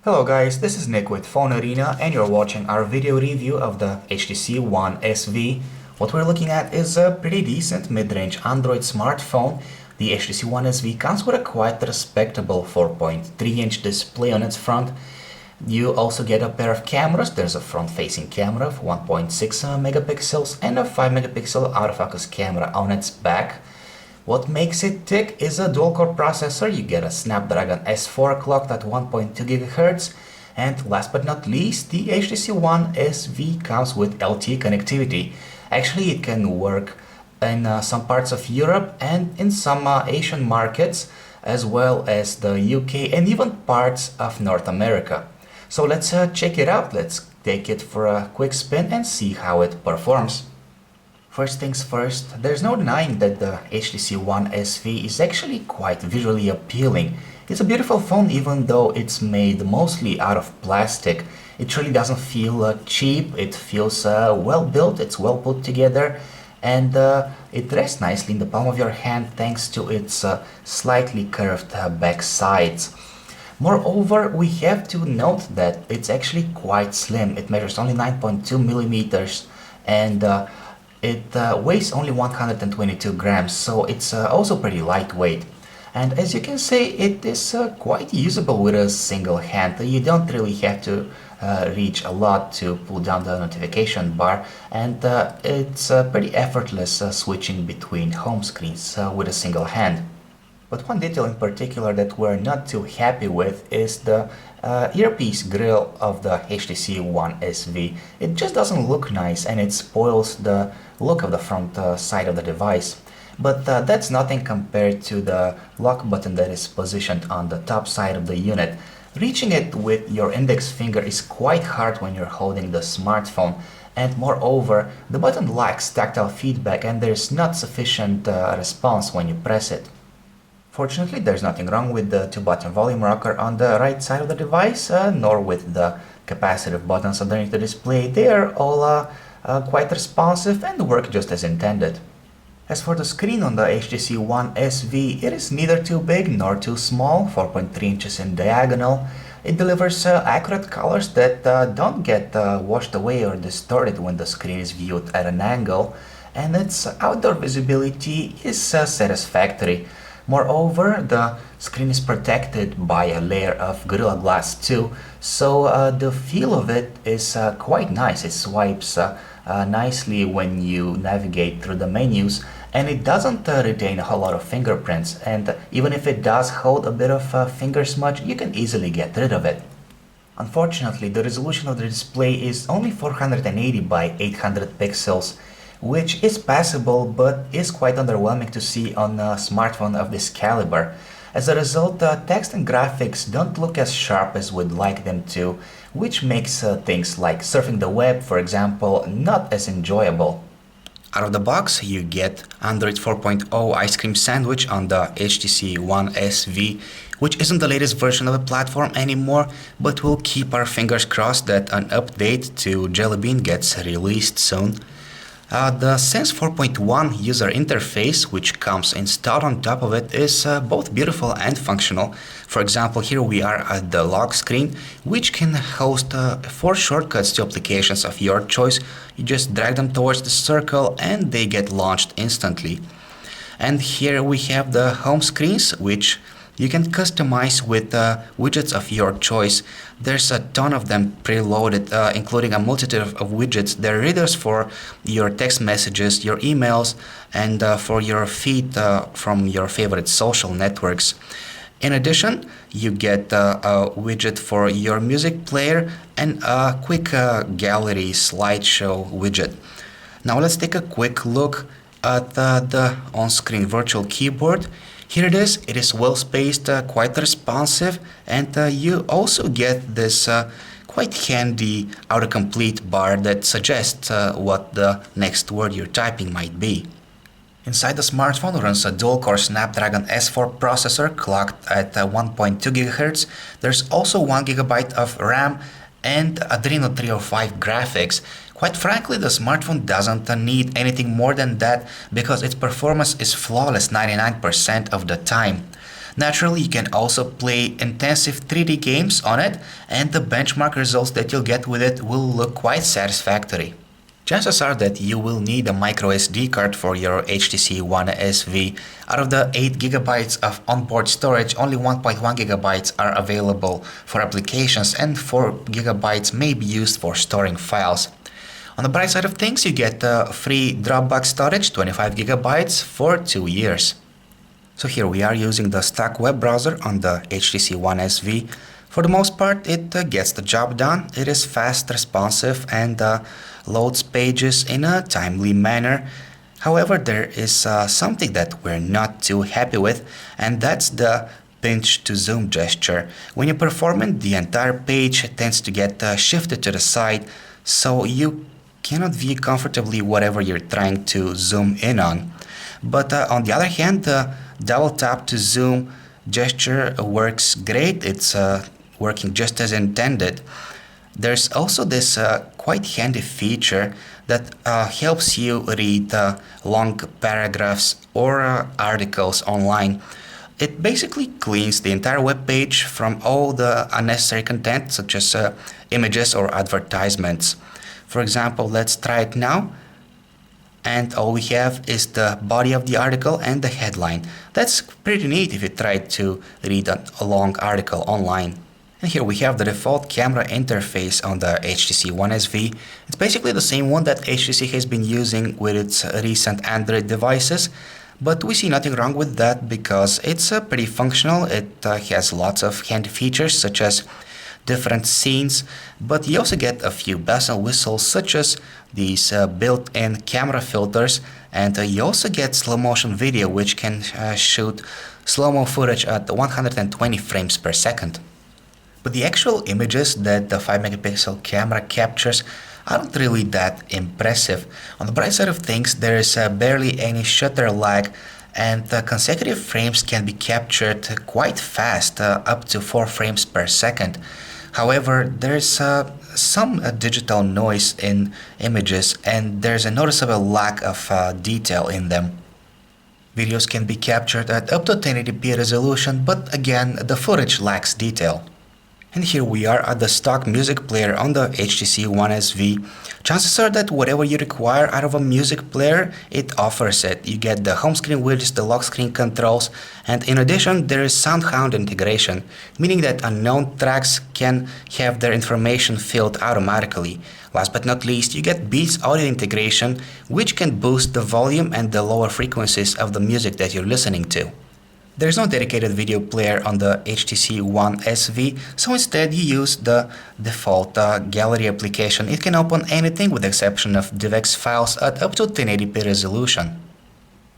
Hello guys, this is Nick with PhoneArena and you're watching our video review of the HTC One SV. What we're looking at is a pretty decent mid-range Android smartphone. The HTC One SV comes with a quite respectable 4.3-inch display on its front. You also get a pair of cameras. There's a front-facing camera of 1.6 megapixels and a 5 megapixel autofocus camera on its back. What makes it tick is a dual-core processor. You get a Snapdragon S4 clocked at 1.2 GHz. And last but not least, the HTC One SV comes with LTE connectivity. Actually, it can work in some parts of Europe and in some Asian markets, as well as the UK and even parts of North America. So let's check it out. Let's take it for a quick spin and see how it performs. First things first, there's no denying that the HTC One SV is actually quite visually appealing. It's a beautiful phone even though it's made mostly out of plastic. It really doesn't feel cheap, it feels well built, it's well put together, and it rests nicely in the palm of your hand thanks to its slightly curved back sides. Moreover, we have to note that it's actually quite slim. It measures only 9.2 millimeters and it weighs only 122 grams, so it's also pretty lightweight. And as you can see, it is quite usable with a single hand. You don't really have to reach a lot to pull down the notification bar, and it's pretty effortless switching between home screens with a single hand. But one detail in particular that we're not too happy with is the earpiece grill of the HTC One SV. It just doesn't look nice and it spoils the look of the front side of the device. But that's nothing compared to the lock button that is positioned on the top side of the unit. Reaching it with your index finger is quite hard when you're holding the smartphone, and moreover, the button lacks tactile feedback and there's not sufficient response when you press it. Fortunately, there's nothing wrong with the 2-button volume rocker on the right side of the device, nor with the capacitive buttons underneath the display. They are all quite responsive and work just as intended. As for the screen on the HTC One SV, it is neither too big nor too small, 4.3 inches in diagonal. It delivers accurate colors that don't get washed away or distorted when the screen is viewed at an angle, and its outdoor visibility is satisfactory. Moreover, the screen is protected by a layer of Gorilla Glass 2, so the feel of it is quite nice. It swipes nicely when you navigate through the menus, and it doesn't retain a whole lot of fingerprints, and even if it does hold a bit of finger smudge, you can easily get rid of it. Unfortunately, the resolution of the display is only 480 by 800 pixels, which is passable but is quite underwhelming to see on a smartphone of this caliber. As a result, text and graphics don't look as sharp as we'd like them to, which makes things like surfing the web, for example, not as enjoyable. Out of the box, you get Android 4.0 Ice Cream Sandwich on the HTC One SV, which isn't the latest version of the platform anymore, but we'll keep our fingers crossed that an update to Jelly Bean gets released soon. The Sense 4.1 user interface, which comes installed on top of it, is both beautiful and functional. For example, here we are at the lock screen, which can host 4 shortcuts to applications of your choice. You just drag them towards the circle and they get launched instantly. And here we have the home screens, which you can customize with widgets of your choice. There's a ton of them preloaded, including a multitude of widgets. They're readers for your text messages, your emails, and for your feed from your favorite social networks. In addition, you get a widget for your music player and a quick gallery slideshow widget. Now let's take a quick look at the on-screen virtual keyboard. Here it is well spaced, quite responsive, and you also get this quite handy autocomplete bar that suggests what the next word you're typing might be. Inside the smartphone runs a dual-core Snapdragon S4 processor clocked at 1.2 GHz. There's also 1 GB of RAM and Adreno 305 graphics. Quite frankly, the smartphone doesn't need anything more than that because its performance is flawless 99% of the time. Naturally, you can also play intensive 3D games on it, and the benchmark results that you'll get with it will look quite satisfactory. Chances are that you will need a micro SD card for your HTC One SV. Out of the 8 GB of onboard storage, only 1.1 GB are available for applications and 4 GB may be used for storing files. On the bright side of things, you get free Dropbox storage, 25 GB for 2 years. So here we are using the stock web browser on the HTC One SV. For the most part, it gets the job done. It is fast, responsive, and loads pages in a timely manner. However, there is something that we're not too happy with, and that's the pinch to zoom gesture. When you perform it, the entire page tends to get shifted to the side, so you cannot view comfortably whatever you're trying to zoom in on. But on the other hand, the double tap to zoom gesture works great. It's working just as intended. There's also this quite handy feature that helps you read long paragraphs or articles online. It basically cleans the entire web page from all the unnecessary content such as images or advertisements. For example, let's try it now. And all we have is the body of the article and the headline. That's pretty neat if you try to read a long article online. And here we have the default camera interface on the HTC One SV. It's basically the same one that HTC has been using with its recent Android devices, but we see nothing wrong with that because it's pretty functional. It has lots of handy features such as different scenes, but you also get a few bells and whistles such as these built-in camera filters, and you also get slow motion video which can shoot slow-mo footage at 120 frames per second. But the actual images that the 5-megapixel camera captures aren't really that impressive. On the bright side of things, there is barely any shutter lag, and the consecutive frames can be captured quite fast, up to 4 frames per second. However, there's some digital noise in images, and there's a noticeable lack of detail in them. Videos can be captured at up to 1080p resolution, but again, the footage lacks detail. And here we are at the stock music player on the HTC One SV. Chances are that whatever you require out of a music player, it offers it. You get the home screen widgets, the lock screen controls, and in addition there is SoundHound integration, meaning that unknown tracks can have their information filled automatically. Last but not least, you get Beats audio integration, which can boost the volume and the lower frequencies of the music that you're listening to. There's no dedicated video player on the HTC One SV, so instead you use the default gallery application. It can open anything with the exception of DivX files at up to 1080p resolution.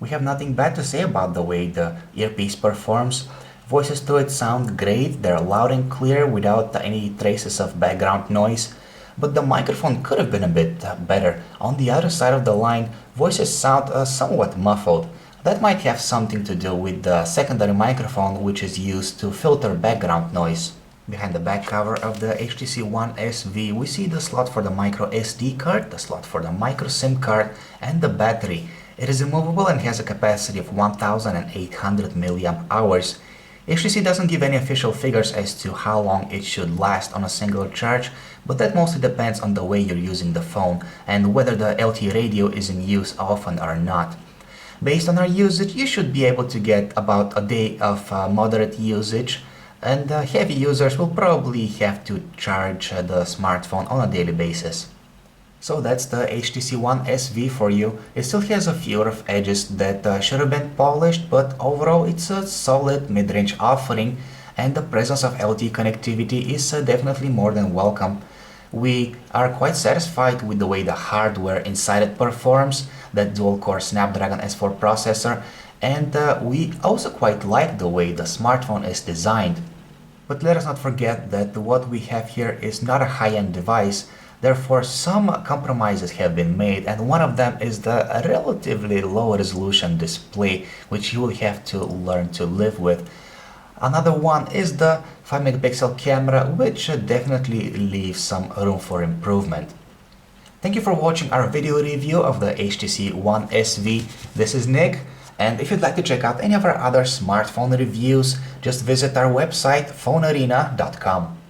We have nothing bad to say about the way the earpiece performs. Voices to it sound great, they're loud and clear without any traces of background noise. But the microphone could have been a bit better. On the other side of the line, voices sound somewhat muffled. That might have something to do with the secondary microphone, which is used to filter background noise. Behind the back cover of the HTC One SV, we see the slot for the micro SD card, the slot for the micro SIM card, and the battery. It is removable and has a capacity of 1800 mAh. HTC doesn't give any official figures as to how long it should last on a single charge, but that mostly depends on the way you're using the phone and whether the LTE radio is in use often or not. Based on our usage, you should be able to get about a day of moderate usage, and heavy users will probably have to charge the smartphone on a daily basis. So that's the HTC One SV for you. It still has a few rough edges that should have been polished, but overall it's a solid mid-range offering, and the presence of LTE connectivity is definitely more than welcome. We are quite satisfied with the way the hardware inside it performs, that dual-core Snapdragon S4 processor, and we also quite like the way the smartphone is designed. But let us not forget that what we have here is not a high-end device, therefore some compromises have been made, and one of them is the relatively low resolution display, which you will have to learn to live with. Another one is the 5-megapixel camera, which definitely leaves some room for improvement. Thank you for watching our video review of the HTC One SV. This is Nick, And if you'd like to check out any of our other smartphone reviews, just visit our website phonearena.com.